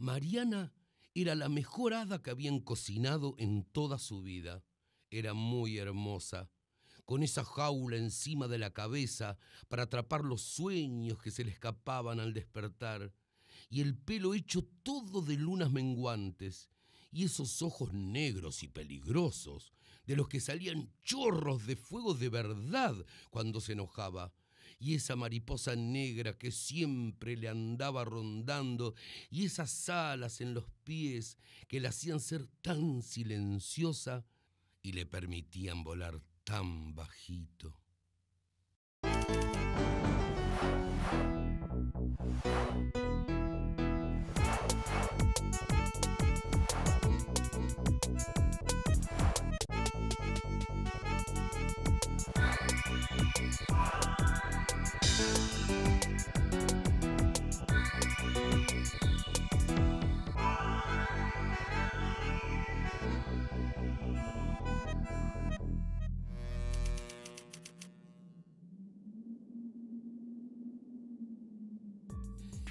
Mariana era la mejor hada que habían cocinado en toda su vida. Era muy hermosa, con esa jaula encima de la cabeza para atrapar los sueños que se le escapaban al despertar, y el pelo hecho todo de lunas menguantes, y esos ojos negros y peligrosos, de los que salían chorros de fuego de verdad cuando se enojaba, y esa mariposa negra que siempre le andaba rondando, y esas alas en los pies que la hacían ser tan silenciosa y le permitían volar tan bajito.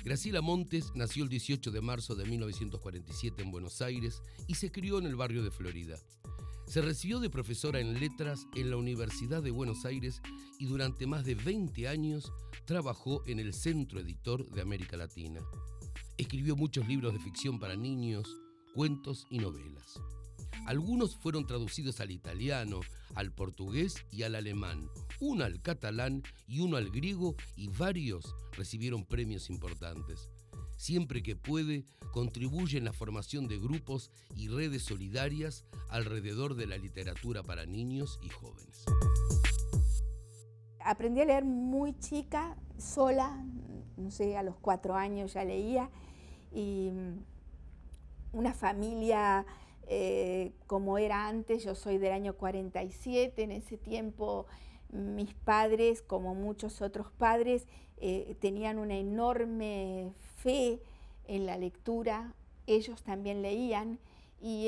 Graciela Montes nació el 18 de marzo de 1947 en Buenos Aires y se crió en el barrio de Florida. Se recibió de profesora en letras en la Universidad de Buenos Aires y durante más de 20 años trabajó en el Centro Editor de América Latina. Escribió muchos libros de ficción para niños, cuentos y novelas. Algunos fueron traducidos al italiano, al portugués y al alemán, uno al catalán y uno al griego, y varios recibieron premios importantes. Siempre que puede, contribuye en la formación de grupos y redes solidarias alrededor de la literatura para niños y jóvenes. Aprendí a leer muy chica, sola, no sé, a los 4 años ya leía, y una familia como era antes. Yo soy del año 47, en ese tiempo mis padres, como muchos otros padres, tenían una enorme fe en la lectura. Ellos también leían y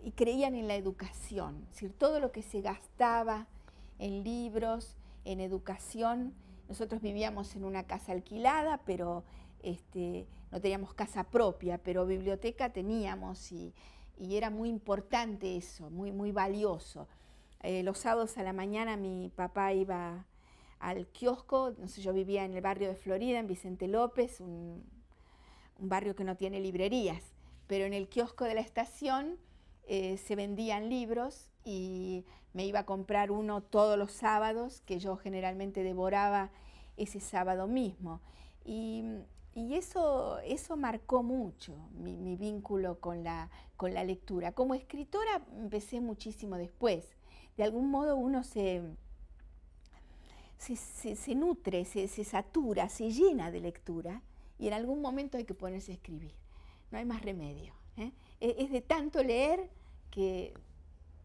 y creían en la educación, es decir, todo lo que se gastaba en libros, en educación. Nosotros vivíamos en una casa alquilada, pero no teníamos casa propia, pero biblioteca teníamos, y era muy importante eso, muy valioso. Los sábados a la mañana mi papá iba al kiosco. No sé, yo vivía en el barrio de Florida, en Vicente López, un barrio que no tiene librerías, pero en el kiosco de la estación se vendían libros y me iba a comprar uno todos los sábados, que yo generalmente devoraba ese sábado mismo. Y eso marcó mucho mi vínculo con la lectura. Como escritora empecé muchísimo después. De algún modo uno se nutre, se satura, se llena de lectura, y en algún momento hay que ponerse a escribir. No hay más remedio, ¿eh? Es de tanto leer que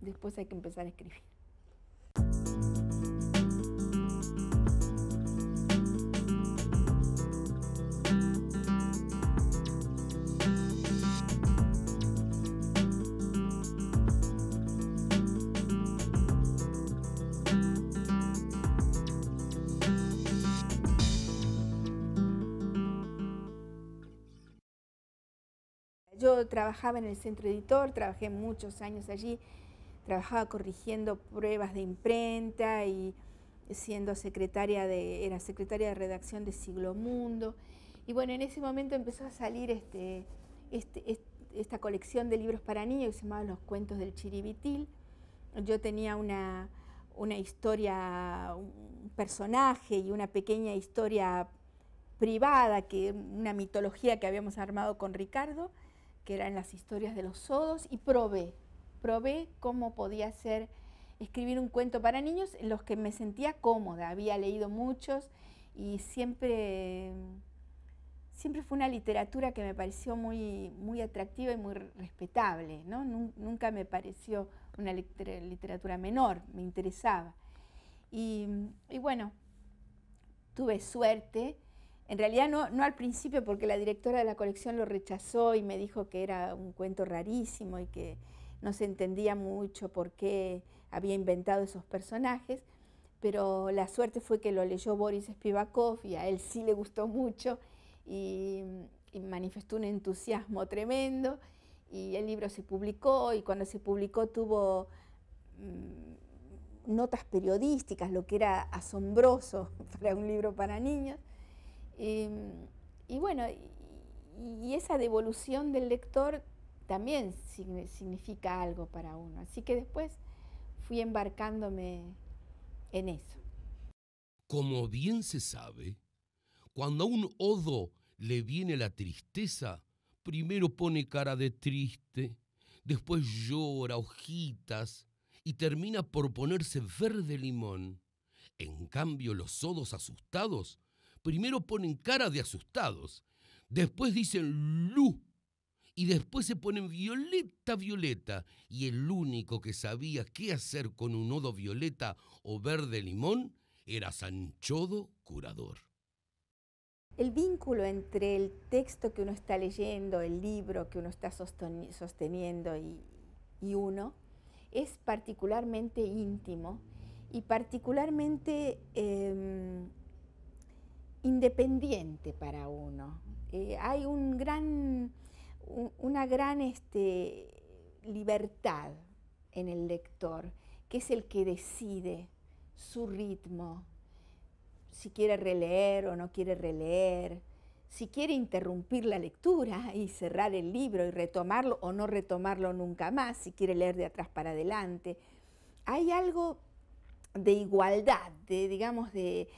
después hay que empezar a escribir. Yo trabajaba en el Centro Editor, trabajé muchos años allí, trabajaba corrigiendo pruebas de imprenta y siendo era secretaria de redacción de Siglo Mundo. Y bueno, en ese momento empezó a salir esta colección de libros para niños que se llamaban Los Cuentos del Chiribitil. Yo tenía una historia, un personaje y una pequeña historia privada, una mitología que habíamos armado con Ricardo, que eran las historias de los sodos, y probé cómo podía ser escribir un cuento para niños en los que me sentía cómoda. Había leído muchos y siempre fue una literatura que me pareció muy atractiva y muy respetable, ¿no? Nunca me pareció una literatura menor, me interesaba. Y bueno, tuve suerte. En realidad no al principio, porque la directora de la colección lo rechazó y me dijo que era un cuento rarísimo y que no se entendía mucho por qué había inventado esos personajes, pero la suerte fue que lo leyó Boris Spivakov y a él sí le gustó mucho, y manifestó un entusiasmo tremendo, y el libro se publicó, y cuando se publicó tuvo notas periodísticas, lo que era asombroso para un libro para niños. Y bueno, y esa devolución del lector también significa algo para uno. Así que después fui embarcándome en eso. Como bien se sabe, cuando a un odo le viene la tristeza, primero pone cara de triste, después llora, hojitas, y termina por ponerse verde limón. En cambio, los odos asustados primero ponen cara de asustados, después dicen lu, y después se ponen violeta, violeta, y el único que sabía qué hacer con un odo violeta o verde limón era Sanchodo Curador. El vínculo entre el texto que uno está leyendo, el libro que uno está sosteniendo y uno, es particularmente íntimo y particularmente independiente para uno. Hay una gran libertad en el lector, que es el que decide su ritmo, si quiere releer o no quiere releer, si quiere interrumpir la lectura y cerrar el libro y retomarlo o no retomarlo nunca más, si quiere leer de atrás para adelante. Hay algo de igualdad, digamos, de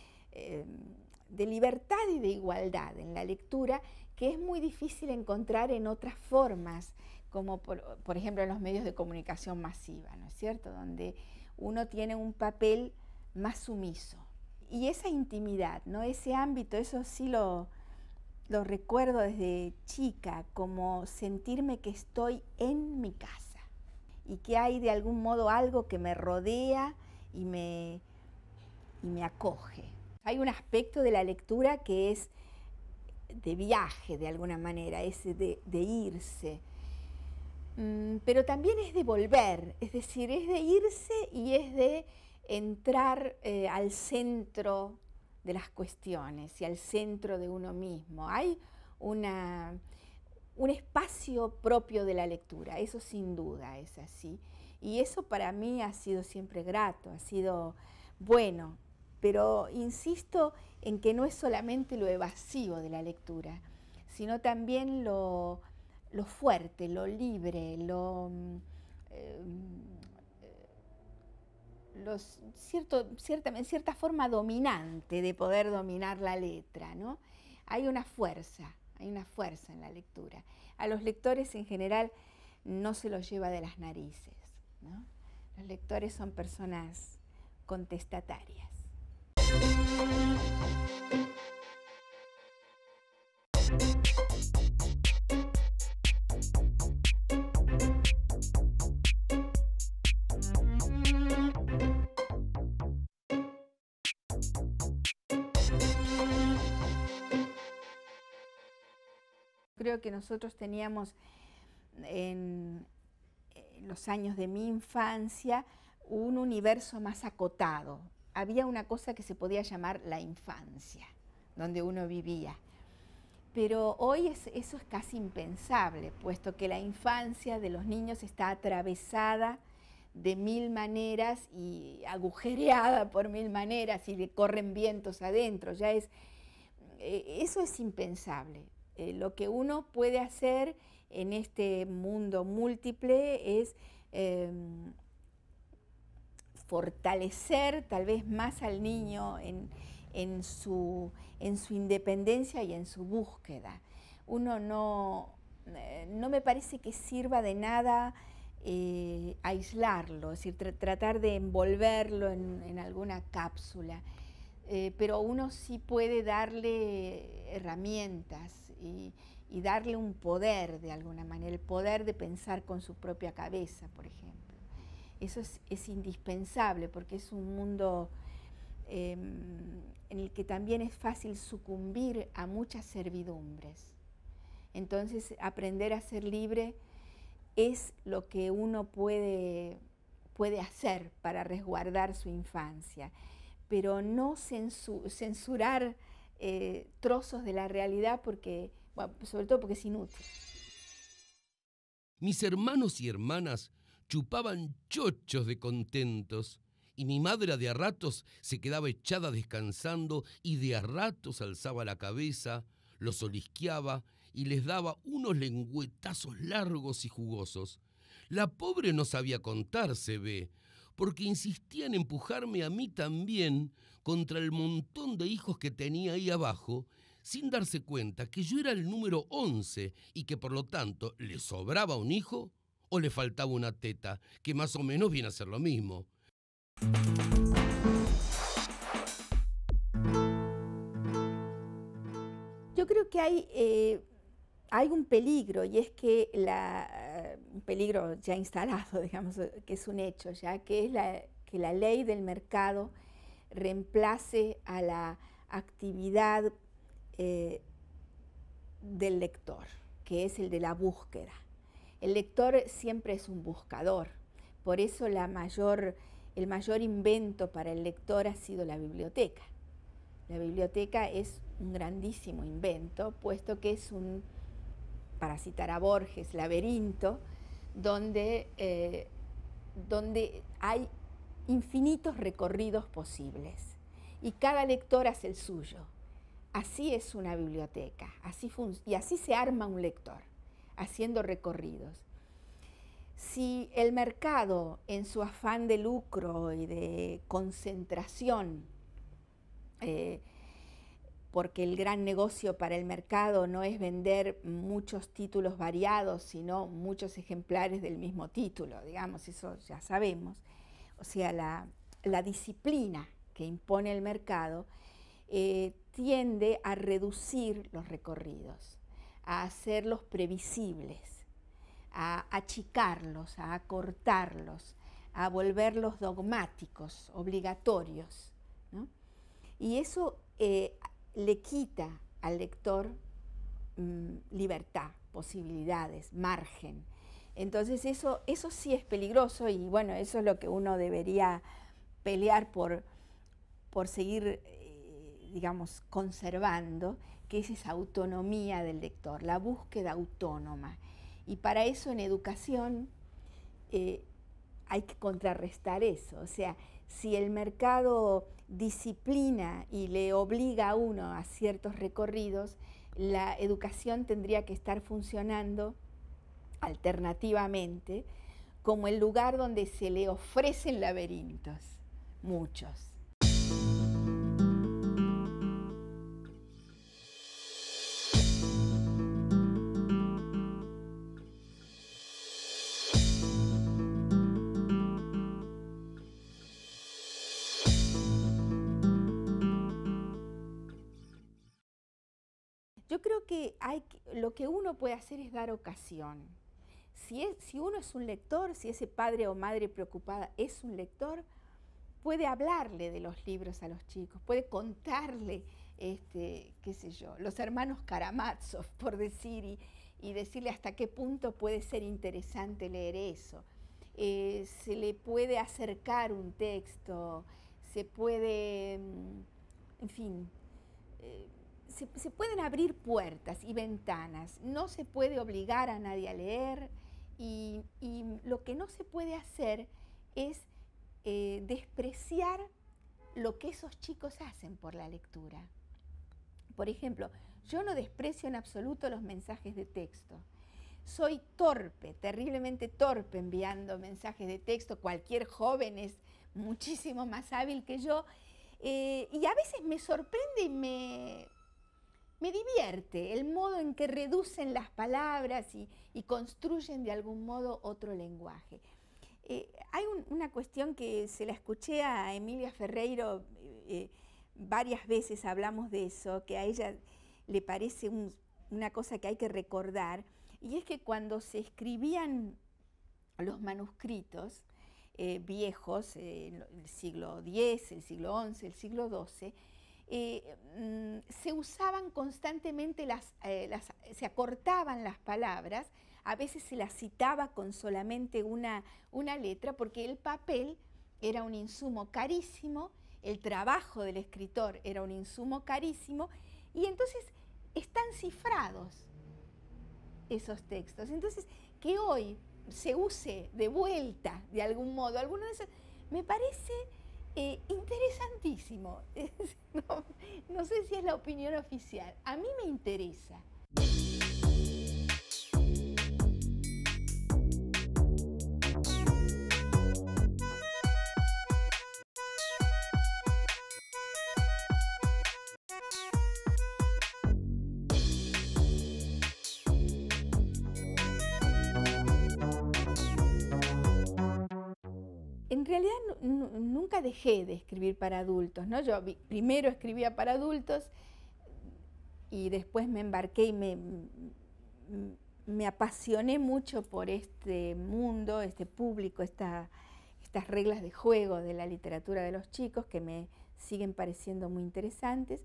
libertad y de igualdad en la lectura, que es muy difícil encontrar en otras formas, como por ejemplo en los medios de comunicación masiva, ¿no es cierto?, donde uno tiene un papel más sumiso. Y esa intimidad, ¿no?, ese ámbito, eso sí lo recuerdo desde chica, como sentirme que estoy en mi casa y que hay de algún modo algo que me rodea y me acoge. Hay un aspecto de la lectura que es de viaje, de alguna manera, es de irse, pero también es de volver, es decir, es de irse y es de entrar al centro de las cuestiones y al centro de uno mismo. Hay un espacio propio de la lectura, eso sin duda es así. Y eso para mí ha sido siempre grato, ha sido bueno, pero insisto en que no es solamente lo evasivo de la lectura, sino también lo fuerte, lo libre, en cierta forma dominante de poder dominar la letra, ¿no? Hay una fuerza en la lectura. A los lectores en general no se los lleva de las narices, ¿no? Los lectores son personas contestatarias. Creo que nosotros teníamos en los años de mi infancia un universo más acotado. Había una cosa que se podía llamar la infancia, donde uno vivía. Pero hoy eso es casi impensable, puesto que la infancia de los niños está atravesada de mil maneras y agujereada por mil maneras y le corren vientos adentro. Eso es impensable. Lo que uno puede hacer en este mundo múltiple es fortalecer tal vez más al niño en su independencia y en su búsqueda. Uno no me parece que sirva de nada aislarlo, es decir, tratar de envolverlo en alguna cápsula, pero uno sí puede darle herramientas y darle un poder de alguna manera, el poder de pensar con su propia cabeza, por ejemplo. Eso es indispensable porque es un mundo en el que también es fácil sucumbir a muchas servidumbres. Entonces, aprender a ser libre es lo que uno puede hacer para resguardar su infancia, pero no censurar trozos de la realidad, porque, bueno, sobre todo porque es inútil. Mis hermanos y hermanas chupaban chochos de contentos, y mi madre de a ratos se quedaba echada descansando y de a ratos alzaba la cabeza, los olisqueaba y les daba unos lengüetazos largos y jugosos. La pobre no sabía contar, se ve, porque insistía en empujarme a mí también contra el montón de hijos que tenía ahí abajo, sin darse cuenta que yo era el número 11 y que por lo tanto le sobraba un hijo o le faltaba una teta, que más o menos viene a ser lo mismo. Yo creo que hay un peligro, y es que un peligro ya instalado, digamos, que es un hecho ya, que es que la ley del mercado reemplace a la actividad del lector, que es el de la búsqueda. El lector siempre es un buscador, por eso el mayor invento para el lector ha sido la biblioteca. La biblioteca es un grandísimo invento, puesto que es para citar a Borges, laberinto, donde hay infinitos recorridos posibles y cada lector hace el suyo. Así es una biblioteca, y así se arma un lector, haciendo recorridos. Si el mercado, en su afán de lucro y de concentración, porque el gran negocio para el mercado no es vender muchos títulos variados, sino muchos ejemplares del mismo título, digamos, eso ya sabemos. O sea, la disciplina que impone el mercado tiende a reducir los recorridos, a hacerlos previsibles, a achicarlos, a acortarlos, a volverlos dogmáticos, obligatorios, ¿no? Y eso le quita al lector libertad, posibilidades, margen. Entonces eso sí es peligroso, y bueno, eso es lo que uno debería pelear por seguir, digamos, conservando, que es esa autonomía del lector, la búsqueda autónoma. Y para eso en educación hay que contrarrestar eso. O sea, si el mercado disciplina y le obliga a uno a ciertos recorridos, la educación tendría que estar funcionando alternativamente como el lugar donde se le ofrecen laberintos, muchos. Yo creo que lo que uno puede hacer es dar ocasión. Si uno es un lector, si ese padre o madre preocupada es un lector, puede hablarle de los libros a los chicos, puede contarle, qué sé yo, los hermanos Karamazov, por decir, y decirle hasta qué punto puede ser interesante leer eso. Se le puede acercar un texto, se puede, en fin, se pueden abrir puertas y ventanas. No se puede obligar a nadie a leer, y lo que no se puede hacer es despreciar lo que esos chicos hacen por la lectura. Por ejemplo, yo no desprecio en absoluto los mensajes de texto. Soy torpe, terriblemente torpe enviando mensajes de texto. Cualquier joven es muchísimo más hábil que yo, y a veces me sorprende y me divierte el modo en que reducen las palabras y construyen de algún modo otro lenguaje. Hay una cuestión que se la escuché a Emilia Ferreiro, varias veces hablamos de eso, que a ella le parece una cosa que hay que recordar, y es que cuando se escribían los manuscritos viejos, el siglo X, el siglo XI, el siglo XII, se usaban constantemente se acortaban las palabras, a veces se las citaba con solamente una letra, porque el papel era un insumo carísimo, el trabajo del escritor era un insumo carísimo, Y entonces están cifrados esos textos. Entonces, que hoy se use de vuelta, de algún modo, alguno de esos, me parece interesantísimo. No sé si es la opinión oficial. A mí me interesa. En realidad nunca dejé de escribir para adultos, ¿no? Yo primero escribía para adultos y después me embarqué y me apasioné mucho por este mundo, este público, estas reglas de juego de la literatura de los chicos que me siguen pareciendo muy interesantes.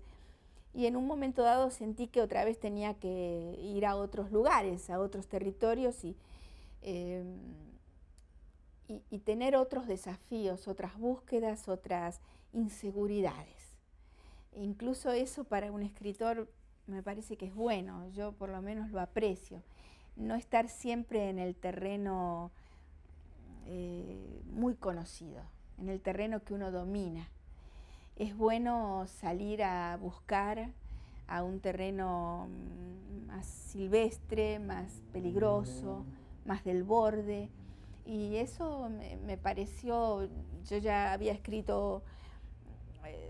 Y en un momento dado sentí que otra vez tenía que ir a otros lugares, a otros territorios y tener otros desafíos, otras búsquedas, otras inseguridades. Incluso eso para un escritor me parece que es bueno, yo por lo menos lo aprecio. No estar siempre en el terreno muy conocido, en el terreno que uno domina. Es bueno salir a buscar a un terreno más silvestre, más peligroso, más del borde. Y eso me pareció, yo ya había escrito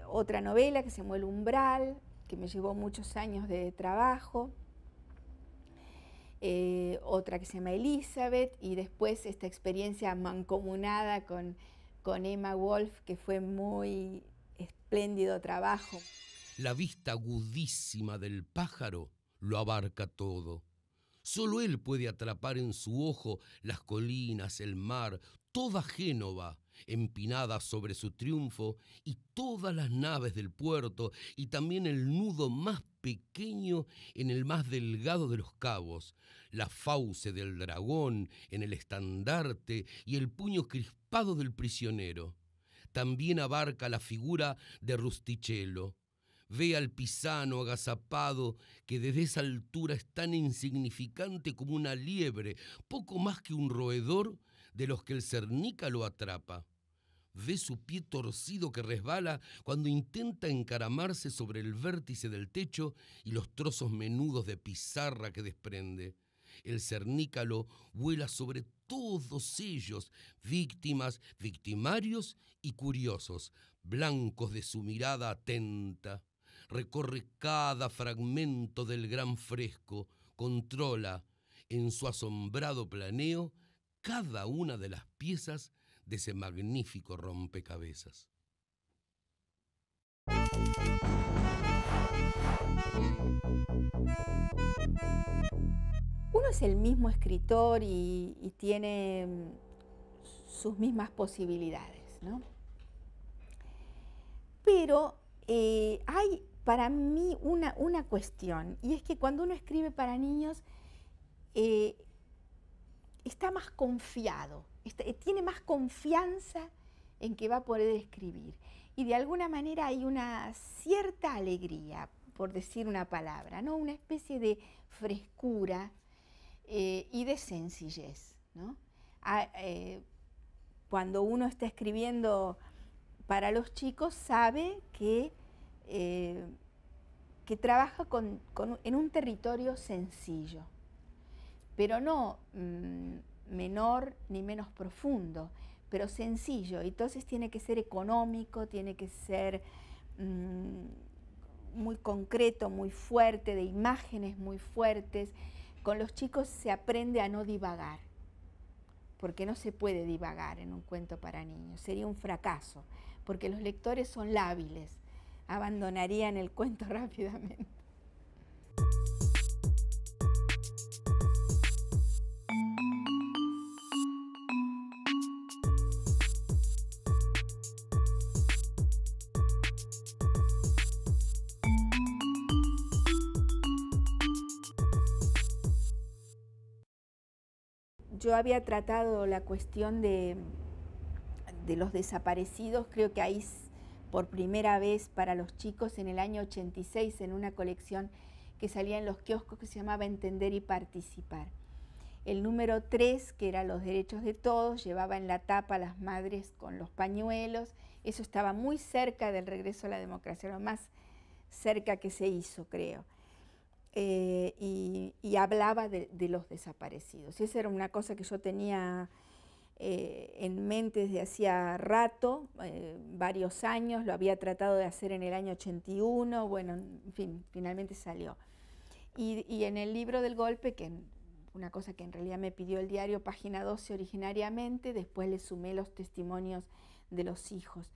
otra novela que se llamó El Umbral, que me llevó muchos años de trabajo, otra que se llama Elizabeth, y después esta experiencia mancomunada con Emma Wolf, que fue muy espléndido trabajo. La vista agudísima del pájaro lo abarca todo. Solo él puede atrapar en su ojo las colinas, el mar, toda Génova empinada sobre su triunfo y todas las naves del puerto y también el nudo más pequeño en el más delgado de los cabos, la fauce del dragón en el estandarte y el puño crispado del prisionero. También abarca la figura de Rustichello. Ve al pisano agazapado que desde esa altura es tan insignificante como una liebre, poco más que un roedor de los que el cernícalo atrapa. Ve su pie torcido que resbala cuando intenta encaramarse sobre el vértice del techo y los trozos menudos de pizarra que desprende. El cernícalo vuela sobre todos ellos, víctimas, victimarios y curiosos, blancos de su mirada atenta. Recorre cada fragmento del gran fresco, controla en su asombrado planeo cada una de las piezas de ese magnífico rompecabezas. Uno es el mismo escritor y tiene sus mismas posibilidades, ¿no? Pero hay para mí una cuestión, y es que cuando uno escribe para niños está más confiado, tiene más confianza en que va a poder escribir. Y de alguna manera hay una cierta alegría, por decir una palabra, ¿no? Una especie de frescura y de sencillez, ¿no? Cuando uno está escribiendo para los chicos sabe que trabaja en un territorio sencillo, pero no menor ni menos profundo, pero sencillo. Entonces tiene que ser económico, tiene que ser muy concreto, muy fuerte, de imágenes muy fuertes. Con los chicos se aprende a no divagar, porque no se puede divagar en un cuento para niños, sería un fracaso, porque los lectores son lábiles, abandonarían el cuento rápidamente. Yo había tratado la cuestión de los desaparecidos, creo que ahí por primera vez para los chicos en el año 86 en una colección que salía en los kioscos que se llamaba Entender y Participar. El número 3, que era Los derechos de todos, llevaba en la tapa a las madres con los pañuelos. Eso estaba muy cerca del regreso a la democracia, lo más cerca que se hizo, creo. Y hablaba de los desaparecidos. Y esa era una cosa que yo tenía en mente desde hacía rato, varios años. Lo había tratado de hacer en el año 81, bueno, en fin, finalmente salió. Y en el libro del golpe, que una cosa que en realidad me pidió el diario, página 12 originariamente, después le sumé los testimonios de los hijos.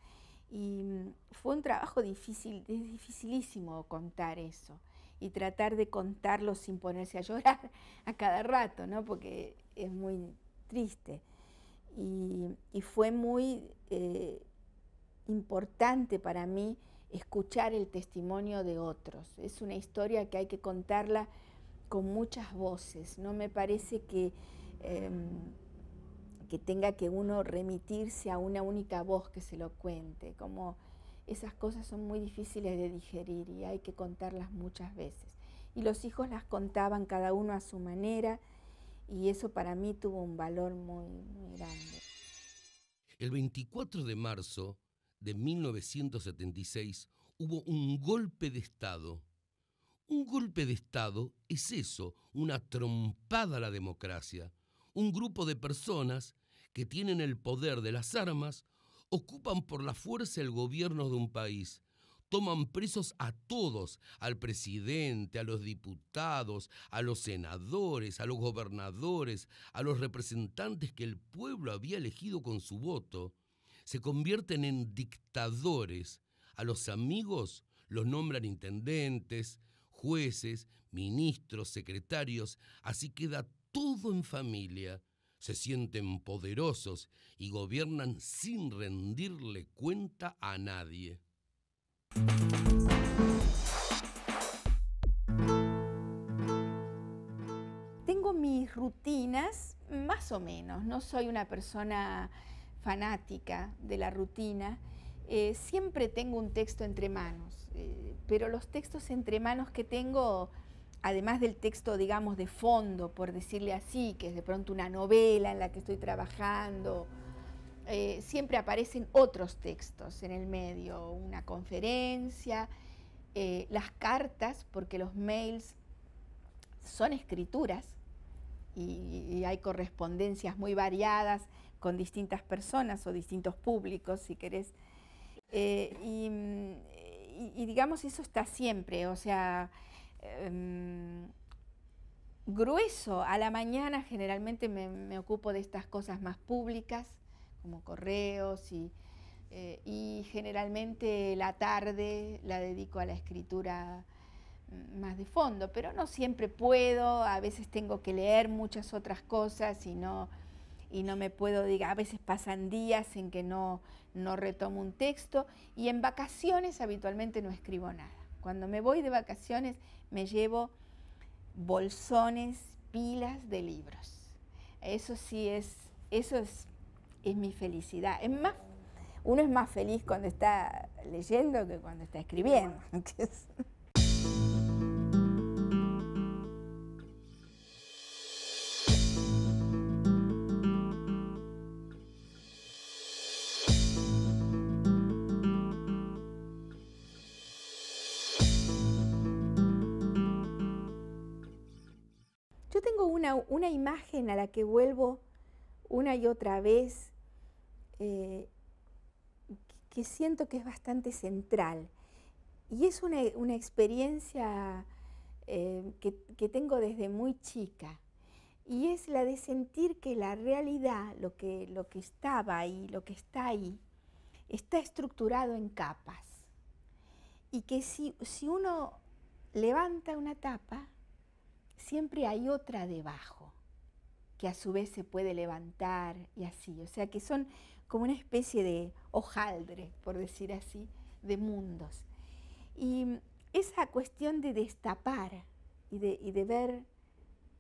Y fue un trabajo difícil, es dificilísimo contar eso y tratar de contarlo sin ponerse a llorar a cada rato, ¿no? Porque es muy triste. Y fue muy importante para mí escuchar el testimonio de otros. Es una historia que hay que contarla con muchas voces. No me parece que tenga que uno remitirse a una única voz que se lo cuente. Como esas cosas son muy difíciles de digerir y hay que contarlas muchas veces. Y los hijos las contaban cada uno a su manera y eso para mí tuvo un valor muy, muy grande. El 24 de marzo de 1976 hubo un golpe de Estado. Un golpe de Estado es eso, una trompada a la democracia. Un grupo de personas que tienen el poder de las armas ocupan por la fuerza el gobierno de un país. Toman presos a todos, al presidente, a los diputados, a los senadores, a los gobernadores, a los representantes que el pueblo había elegido con su voto. Se convierten en dictadores. A los amigos los nombran intendentes, jueces, ministros, secretarios, así queda todo en familia. Se sienten poderosos y gobiernan sin rendirle cuenta a nadie. Tengo mis rutinas, más o menos. No soy una persona fanática de la rutina. Siempre tengo un texto entre manos, pero los textos entre manos que tengo, además del texto, digamos, de fondo, por decirle así, que es de pronto una novela en la que estoy trabajando, siempre aparecen otros textos en el medio, una conferencia, las cartas, porque los mails son escrituras y hay correspondencias muy variadas con distintas personas o distintos públicos, si querés. Y digamos, eso está siempre, o sea, grueso. A la mañana generalmente me ocupo de estas cosas más públicas, como correos, y generalmente la tarde la dedico a la escritura más de fondo, pero no siempre puedo, a veces tengo que leer muchas otras cosas y no me puedo, a veces pasan días en que no retomo un texto, y en vacaciones habitualmente no escribo nada. Cuando me voy de vacaciones me llevo bolsones, pilas de libros. Eso sí es mi felicidad. Es más, uno es más feliz cuando está leyendo que cuando está escribiendo. Yo tengo una imagen a la que vuelvo una y otra vez, que siento que es bastante central. Y es una experiencia que tengo desde muy chica. Y es la de sentir que la realidad, lo que estaba ahí, lo que está ahí, está estructurado en capas. Y que si uno levanta una tapa, siempre hay otra debajo, que a su vez se puede levantar y así. O sea que son como una especie de hojaldre, por decir así, de mundos. Y esa cuestión de destapar y de ver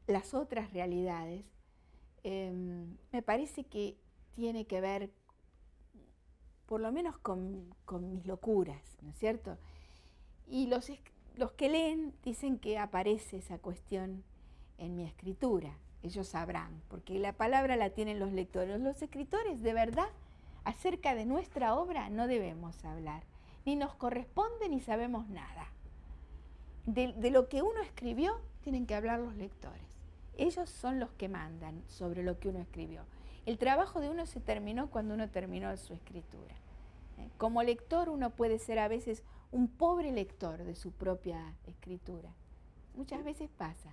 las otras realidades, me parece que tiene que ver por lo menos con mis locuras, ¿no es cierto? Y los que leen dicen que aparece esa cuestión en mi escritura. Ellos sabrán, porque la palabra la tienen los lectores. Los escritores, de verdad, acerca de nuestra obra no debemos hablar. Ni nos corresponde ni sabemos nada. De lo que uno escribió tienen que hablar los lectores. Ellos son los que mandan sobre lo que uno escribió. El trabajo de uno se terminó cuando uno terminó su escritura. Como lector uno puede ser a veces un pobre lector de su propia escritura. Muchas veces pasa.